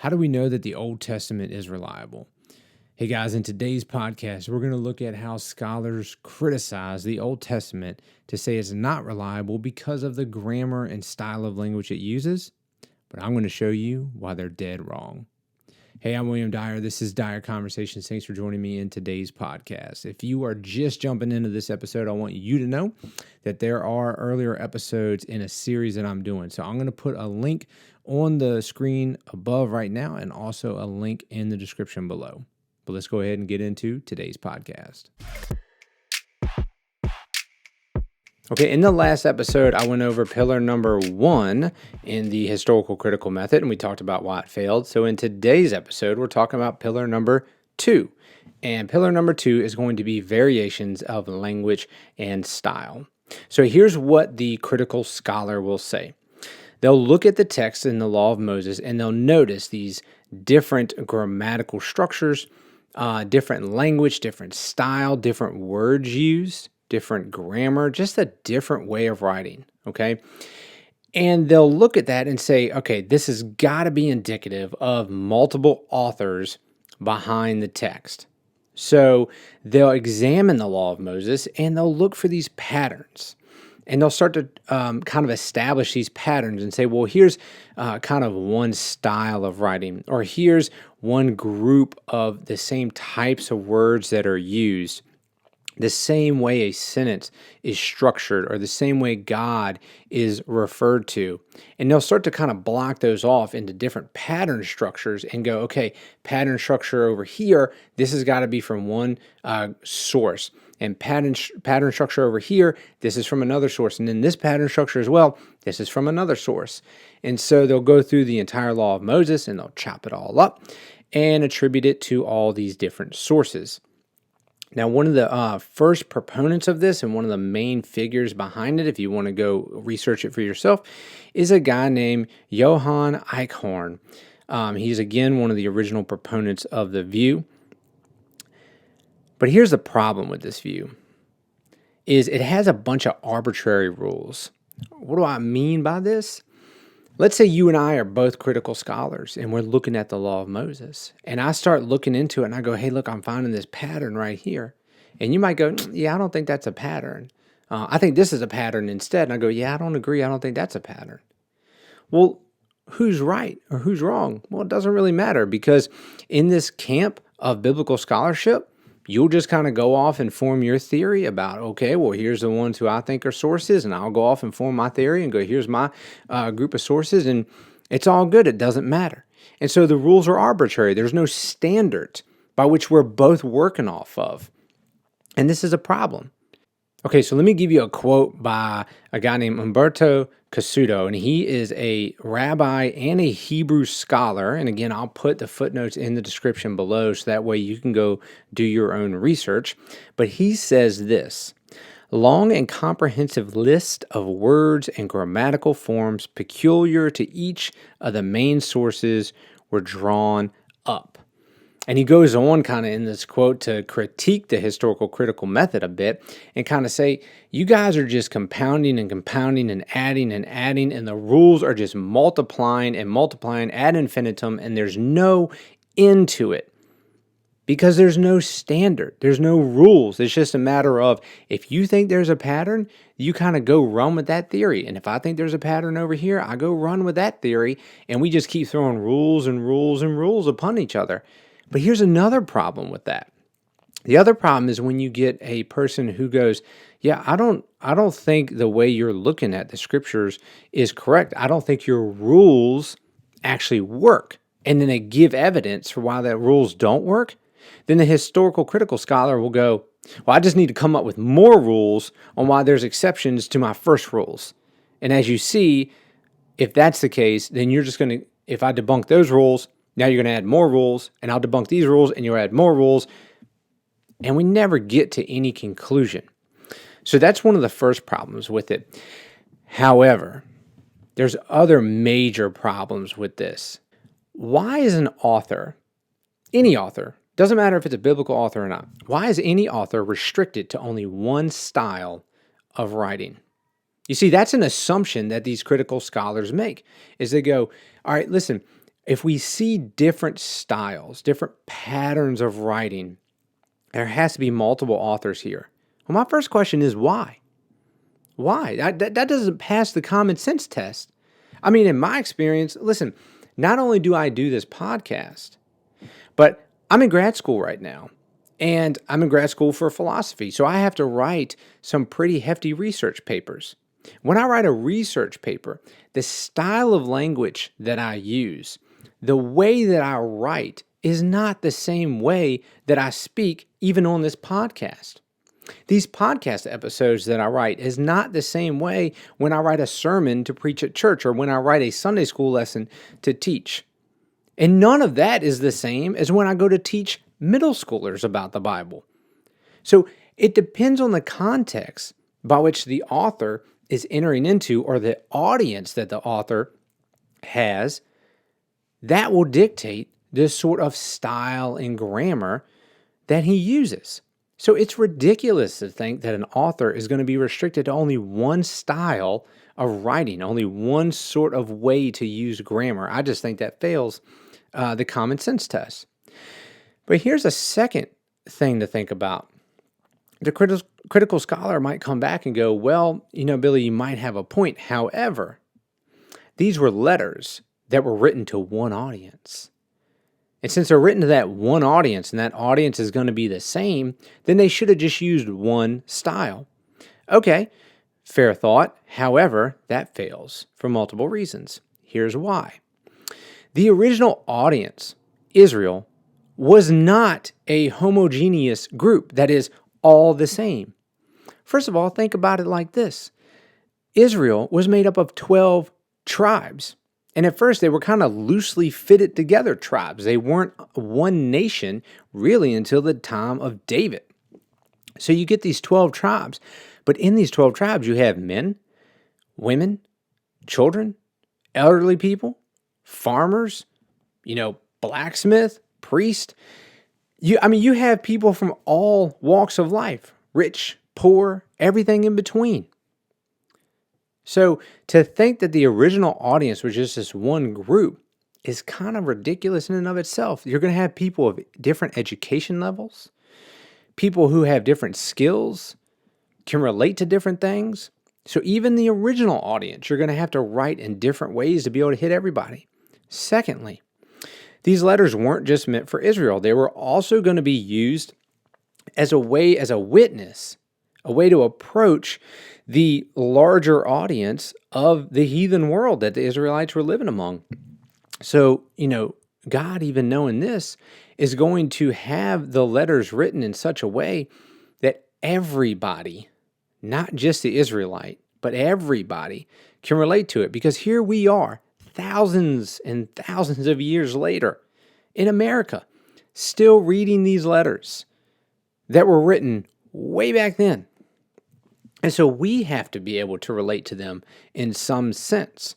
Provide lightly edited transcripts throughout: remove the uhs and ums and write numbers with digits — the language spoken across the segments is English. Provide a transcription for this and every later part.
How do we know that the Old Testament is reliable? Hey guys, in today's podcast, we're going to look at how scholars criticize the Old Testament to say it's not reliable because of the grammar and style of language it uses, but I'm going to show you why they're dead wrong. Hey, I'm William Dyer. This is DyerConversations. Thanks for joining me in today's podcast. If you are just jumping into this episode, I want you to know that there are earlier episodes in a series that I'm doing. So I'm going to put a link on the screen above right now and also a link in the description below. But let's go ahead and get into today's podcast. Okay, in the last episode, I went over pillar number 1 in the historical critical method, and we talked about why it failed. So in today's episode, we're talking about pillar number 2. And pillar number 2 is going to be variations of language and style. So here's what the critical scholar will say. They'll look at the text in the Law of Moses, and they'll notice these different grammatical structures, different language, different style, different words used, different grammar, just a different way of writing, okay? And they'll look at that and say, okay, this has got to be indicative of multiple authors behind the text. So they'll examine the Law of Moses and they'll look for these patterns. And they'll start to kind of establish these patterns and say, well, here's kind of one style of writing, or here's one group of the same types of words that are used, the same way a sentence is structured, or the same way God is referred to. And they'll start to kind of block those off into different pattern structures and go, okay, pattern structure over here, this has got to be from one source. And pattern structure over here, this is from another source. And then this pattern structure as well, this is from another source. And so they'll go through the entire Law of Moses and they'll chop it all up and attribute it to all these different sources. Now, one of the first proponents of this and one of the main figures behind it, if you want to go research it for yourself, is a guy named Johann Eichhorn. He's, again, one of the original proponents of the view. But here's the problem with this view, is it has a bunch of arbitrary rules. What do I mean by this? Let's say you and I are both critical scholars and we're looking at the Law of Moses. And I start looking into it and I go, hey, look, I'm finding this pattern right here. And you might go, yeah, I don't think that's a pattern. I think this is a pattern instead. And I go, yeah, I don't agree. I don't think that's a pattern. Well, who's right or who's wrong? Well, it doesn't really matter, because in this camp of biblical scholarship, you'll just kind of go off and form your theory about, okay, well, here's the ones who I think are sources, and I'll go off and form my theory and go, here's my group of sources, and it's all good. It doesn't matter. And so the rules are arbitrary. There's no standard by which we're both working off of. And this is a problem. Okay, so let me give you a quote by a guy named Umberto Cassuto, and he is a rabbi and a Hebrew scholar. And again, I'll put the footnotes in the description below so that way you can go do your own research. But he says this: long and comprehensive list of words and grammatical forms peculiar to each of the main sources were drawn up. And he goes on kind of in this quote to critique the historical critical method a bit and kind of say, you guys are just compounding and compounding and adding, and the rules are just multiplying and multiplying ad infinitum, and there's no end to it because there's no standard. There's no rules. It's just a matter of, if you think there's a pattern, you kind of go run with that theory. And if I think there's a pattern over here, I go run with that theory, and we just keep throwing rules and rules and rules upon each other. But here's another problem with that. The other problem is when you get a person who goes, yeah, I don't think the way you're looking at the scriptures is correct. I don't think your rules actually work. And then they give evidence for why the rules don't work. Then the historical critical scholar will go, well, I just need to come up with more rules on why there's exceptions to my first rules. And as you see, if that's the case, then you're just going to, if I debunk those rules, now you're going to add more rules, and I'll debunk these rules, and you'll add more rules, and we never get to any conclusion. So that's one of the first problems with it. However, there's other major problems with this. Why is an author, any author, doesn't matter if it's a biblical author or not, why is any author restricted to only one style of writing? You see, that's an assumption that these critical scholars make, is they go, all right, listen, if we see different styles, different patterns of writing, there has to be multiple authors here. Well, my first question is why? Why? That doesn't pass the common sense test. I mean, in my experience, listen, not only do I do this podcast, but I'm in grad school right now, and I'm in grad school for philosophy, so I have to write some pretty hefty research papers. When I write a research paper, the style of language that I use, the way that I write is not the same way that I speak even on this podcast. These podcast episodes that I write is not the same way when I write a sermon to preach at church or when I write a Sunday school lesson to teach. And none of that is the same as when I go to teach middle schoolers about the Bible. So it depends on the context by which the author is entering into or the audience that the author has. That will dictate the sort of style and grammar that he uses. So it's ridiculous to think that an author is going to be restricted to only one style of writing, only one sort of way to use grammar. I just think that fails the common sense test. But here's a second thing to think about. The critical scholar might come back and go, well, Billy, you might have a point. However, these were letters that were written to one audience. And since they're written to that one audience and that audience is going to be the same, then they should have just used one style. Okay, fair thought. However, that fails for multiple reasons. Here's why. The original audience, Israel, was not a homogeneous group that is all the same. First of all, think about it like this. Israel was made up of 12 tribes. And at first, they were kind of loosely fitted together tribes. They weren't one nation really until the time of David. So you get these 12 tribes. But in these 12 tribes, you have men, women, children, elderly people, farmers, blacksmith, priest. You have people from all walks of life, rich, poor, everything in between. So to think that the original audience was just this one group is kind of ridiculous in and of itself. You're going to have people of different education levels, people who have different skills, can relate to different things. So even the original audience, you're going to have to write in different ways to be able to hit everybody. Secondly, these letters weren't just meant for Israel. They were also going to be used as a witness, a way to approach the larger audience of the heathen world that the Israelites were living among. So, God, even knowing this, is going to have the letters written in such a way that everybody, not just the Israelite, but everybody can relate to it. Because here we are, thousands and thousands of years later, in America, still reading these letters that were written way back then. And so we have to be able to relate to them in some sense.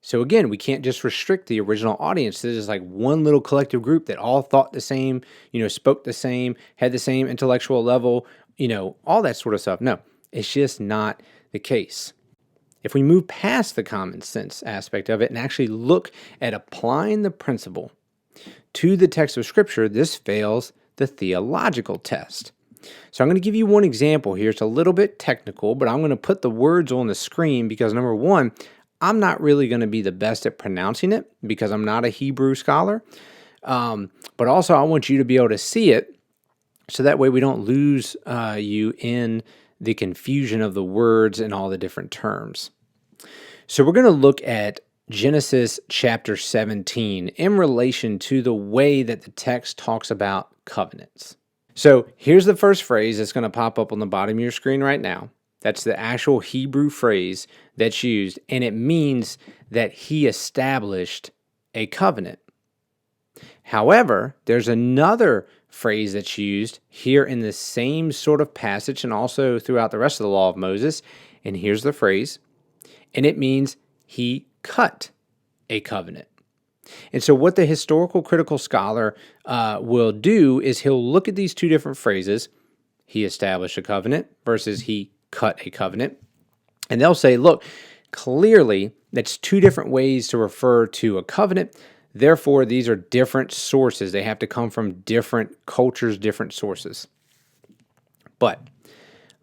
So again, we can't just restrict the original audience to just like one little collective group that all thought the same, spoke the same, had the same intellectual level, all that sort of stuff. No, it's just not the case. If we move past the common sense aspect of it and actually look at applying the principle to the text of Scripture, this fails the theological test. So I'm going to give you one example here. It's a little bit technical, but I'm going to put the words on the screen because, number one, I'm not really going to be the best at pronouncing it because I'm not a Hebrew scholar. But also, I want you to be able to see it so that way we don't lose you in the confusion of the words and all the different terms. So we're going to look at Genesis chapter 17 in relation to the way that the text talks about covenants. So here's the first phrase that's going to pop up on the bottom of your screen right now. That's the actual Hebrew phrase that's used, and it means that he established a covenant. However, there's another phrase that's used here in the same sort of passage and also throughout the rest of the law of Moses, and here's the phrase, and it means he cut a covenant. And so what the historical critical scholar will do is he'll look at these two different phrases, he established a covenant versus he cut a covenant, and they'll say, look, clearly that's two different ways to refer to a covenant. Therefore, these are different sources. They have to come from different cultures, different sources. But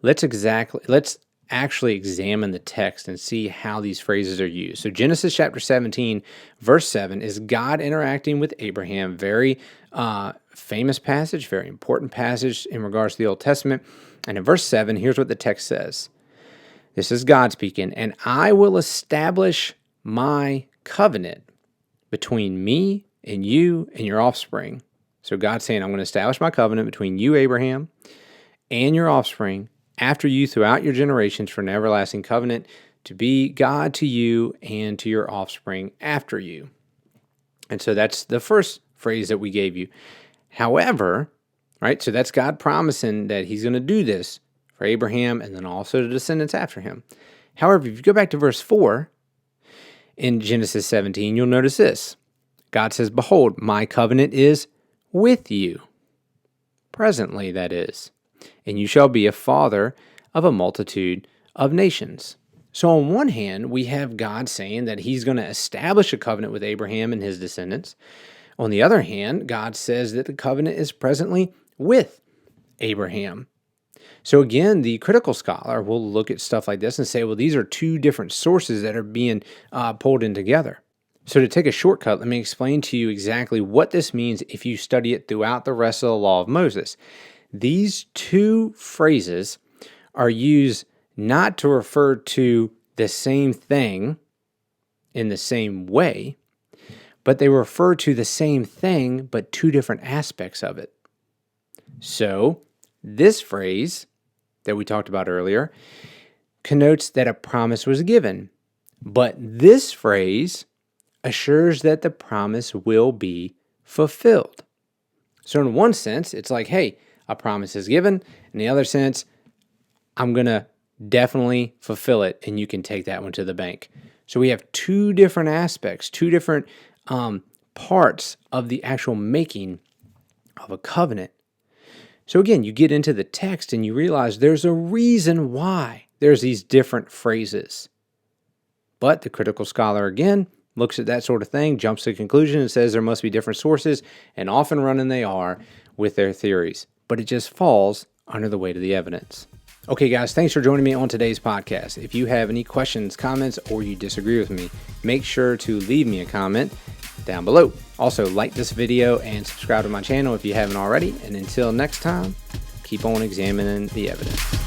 let's actually examine the text and see how these phrases are used. So Genesis chapter 17, verse 7 is God interacting with Abraham. Very famous passage, very important passage in regards to the Old Testament. And in verse 7, here's what the text says. This is God speaking. And I will establish my covenant between me and you and your offspring. So God's saying, I'm going to establish my covenant between you, Abraham, and your offspring after you throughout your generations for an everlasting covenant to be God to you and to your offspring after you. And so that's the first phrase that we gave you. However, right, so that's God promising that he's going to do this for Abraham and then also the descendants after him. However, if you go back to verse 4 in Genesis 17, you'll notice this. God says, behold, my covenant is with you. Presently, that is. And you shall be a father of a multitude of nations. So on one hand, we have God saying that he's going to establish a covenant with Abraham and his descendants. On the other hand, God says that the covenant is presently with Abraham. So again, the critical scholar will look at stuff like this and say, well, these are two different sources that are being pulled in together. So to take a shortcut, let me explain to you exactly what this means if you study it throughout the rest of the law of Moses. These two phrases are used not to refer to the same thing in the same way, but they refer to the same thing, but two different aspects of it. So this phrase that we talked about earlier connotes that a promise was given, but this phrase assures that the promise will be fulfilled. So in one sense, it's like, hey, a promise is given. In the other sense, I'm going to definitely fulfill it, and you can take that one to the bank. So we have two different aspects, two different parts of the actual making of a covenant. So again, you get into the text and you realize there's a reason why there's these different phrases. But the critical scholar, again, looks at that sort of thing, jumps to a conclusion and says there must be different sources, and often running they are with their theories. But it just falls under the weight of the evidence. Okay, guys, thanks for joining me on today's podcast. If you have any questions, comments, or you disagree with me, make sure to leave me a comment down below. Also, like this video and subscribe to my channel if you haven't already. And until next time, keep on examining the evidence.